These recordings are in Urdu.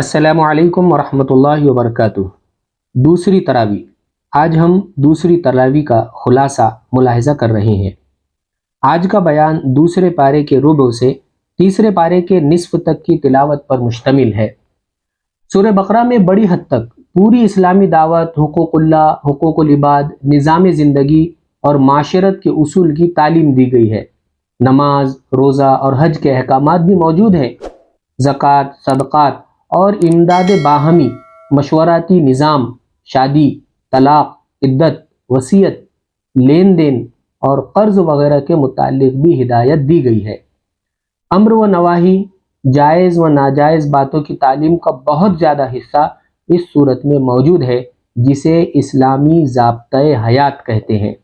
السلام علیکم ورحمۃ اللہ وبرکاتہ۔ دوسری تراویح۔ آج ہم دوسری تراویح کا خلاصہ ملاحظہ کر رہے ہیں۔ آج کا بیان دوسرے پارے کے ربع سے تیسرے پارے کے نصف تک کی تلاوت پر مشتمل ہے۔ سورہ بقرہ میں بڑی حد تک پوری اسلامی دعوت، حقوق اللہ، حقوق العباد، نظام زندگی اور معاشرت کے اصول کی تعلیم دی گئی ہے۔ نماز، روزہ اور حج کے احکامات بھی موجود ہیں۔ زکوٰۃ، صدقات اور امداد باہمی مشورتی نظام، شادی، طلاق، عدت، وصیت، لین دین اور قرض وغیرہ کے متعلق بھی ہدایت دی گئی ہے۔ امر و نواہی، جائز و ناجائز باتوں کی تعلیم کا بہت زیادہ حصہ اس صورت میں موجود ہے، جسے اسلامی ضابطۂ حیات کہتے ہیں۔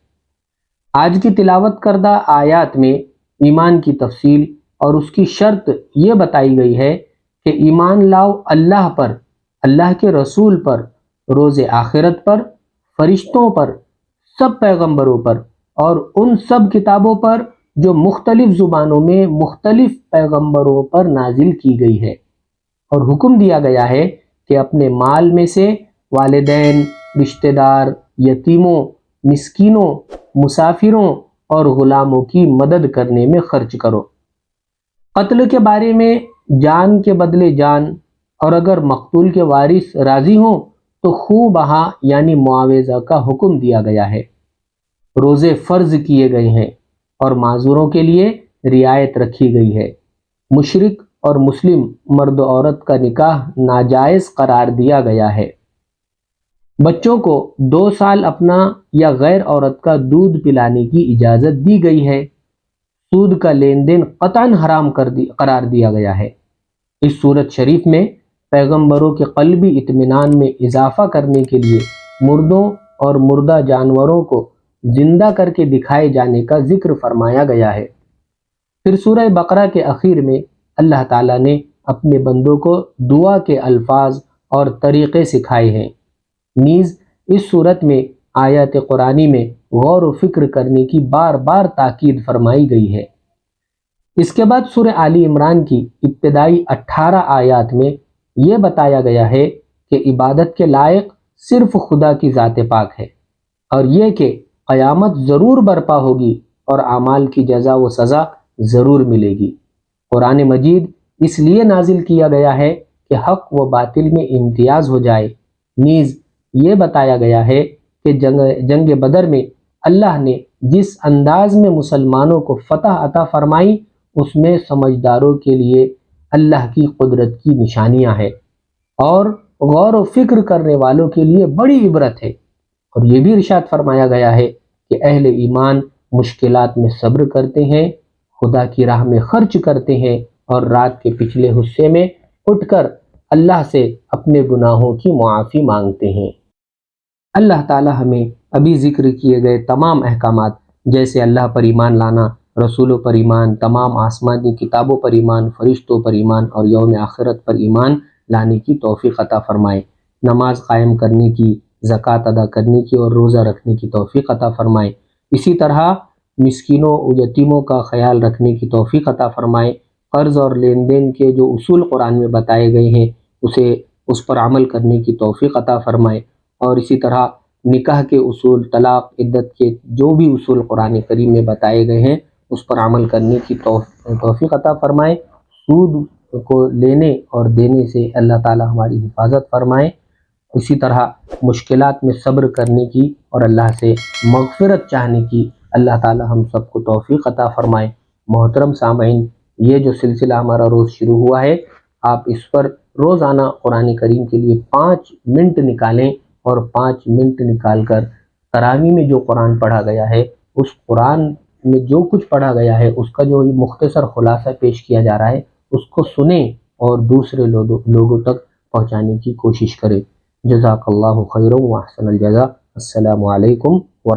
آج کی تلاوت کردہ آیات میں ایمان کی تفصیل اور اس کی شرط یہ بتائی گئی ہے کہ ایمان لاؤ اللہ پر، اللہ کے رسول پر، روز آخرت پر، فرشتوں پر، سب پیغمبروں پر اور ان سب کتابوں پر جو مختلف زبانوں میں مختلف پیغمبروں پر نازل کی گئی ہے، اور حکم دیا گیا ہے کہ اپنے مال میں سے والدین، رشتہ دار، یتیموں، مسکینوں، مسافروں اور غلاموں کی مدد کرنے میں خرچ کرو۔ قتل کے بارے میں جان کے بدلے جان، اور اگر مقتول کے وارث راضی ہوں تو خوں بہا یعنی معاوضہ کا حکم دیا گیا ہے۔ روزے فرض کیے گئے ہیں اور معذوروں کے لیے رعایت رکھی گئی ہے۔ مشرک اور مسلم مرد و عورت کا نکاح ناجائز قرار دیا گیا ہے۔ بچوں کو 2 سال اپنا یا غیر عورت کا دودھ پلانے کی اجازت دی گئی ہے۔ سود کا لین دین قطعاً حرام قرار دیا گیا ہے۔ اس صورت شریف میں پیغمبروں کے قلبی اطمینان میں اضافہ کرنے کے لیے مردوں اور مردہ جانوروں کو زندہ کر کے دکھائے جانے کا ذکر فرمایا گیا ہے۔ پھر سورہ بقرہ کے اخیر میں اللہ تعالیٰ نے اپنے بندوں کو دعا کے الفاظ اور طریقے سکھائے ہیں۔ نیز اس صورت میں آیات قرآنی میں غور و فکر کرنے کی بار بار تاکید فرمائی گئی ہے۔ اس کے بعد سورہ آل عمران کی ابتدائی 18 آیات میں یہ بتایا گیا ہے کہ عبادت کے لائق صرف خدا کی ذات پاک ہے، اور یہ کہ قیامت ضرور برپا ہوگی اور اعمال کی جزا و سزا ضرور ملے گی۔ قرآن مجید اس لیے نازل کیا گیا ہے کہ حق و باطل میں امتیاز ہو جائے۔ نیز یہ بتایا گیا ہے کہ جنگ بدر میں اللہ نے جس انداز میں مسلمانوں کو فتح عطا فرمائی، اس میں سمجھداروں کے لیے اللہ کی قدرت کی نشانیاں ہیں، اور غور و فکر کرنے والوں کے لیے بڑی عبرت ہے۔ اور یہ بھی ارشاد فرمایا گیا ہے کہ اہل ایمان مشکلات میں صبر کرتے ہیں، خدا کی راہ میں خرچ کرتے ہیں، اور رات کے پچھلے حصے میں اٹھ کر اللہ سے اپنے گناہوں کی معافی مانگتے ہیں۔ اللہ تعالی ہمیں ابھی ذکر کیے گئے تمام احکامات، جیسے اللہ پر ایمان لانا، رسولوں پر ایمان، تمام آسمانی کتابوں پر ایمان، فرشتوں پر ایمان اور یوم آخرت پر ایمان لانے کی توفیق عطا فرمائے۔ نماز قائم کرنے کی، زکوٰۃ ادا کرنے کی اور روزہ رکھنے کی توفیق عطا فرمائے۔ اسی طرح مسکینوں و یتیموں کا خیال رکھنے کی توفیق عطا فرمائے۔ قرض اور لین دین کے جو اصول قرآن میں بتائے گئے ہیں اس پر عمل کرنے کی توفیق عطا فرمائے، اور اسی طرح نکاح کے اصول، طلاق، عدت کے جو بھی اصول قرآن کریم میں بتائے گئے ہیں اس پر عمل کرنے کی توفیق عطا فرمائے۔ سود کو لینے اور دینے سے اللہ تعالی ہماری حفاظت فرمائے۔ اسی طرح مشکلات میں صبر کرنے کی اور اللہ سے مغفرت چاہنے کی اللہ تعالی ہم سب کو توفیق عطا فرمائے۔ محترم سامعین، یہ جو سلسلہ ہمارا روز شروع ہوا ہے، آپ اس پر روزانہ قرآن کریم کے لیے 5 منٹ نکالیں، اور 5 منٹ نکال کر تراویح میں جو قرآن پڑھا گیا ہے، اس قرآن میں جو کچھ پڑھا گیا ہے اس کا جو مختصر خلاصہ پیش کیا جا رہا ہے اس کو سنیں اور دوسرے لوگوں تک پہنچانے کی کوشش کریں۔ جزاک اللہ خیرا و احسن الجزاء۔ السلام علیکم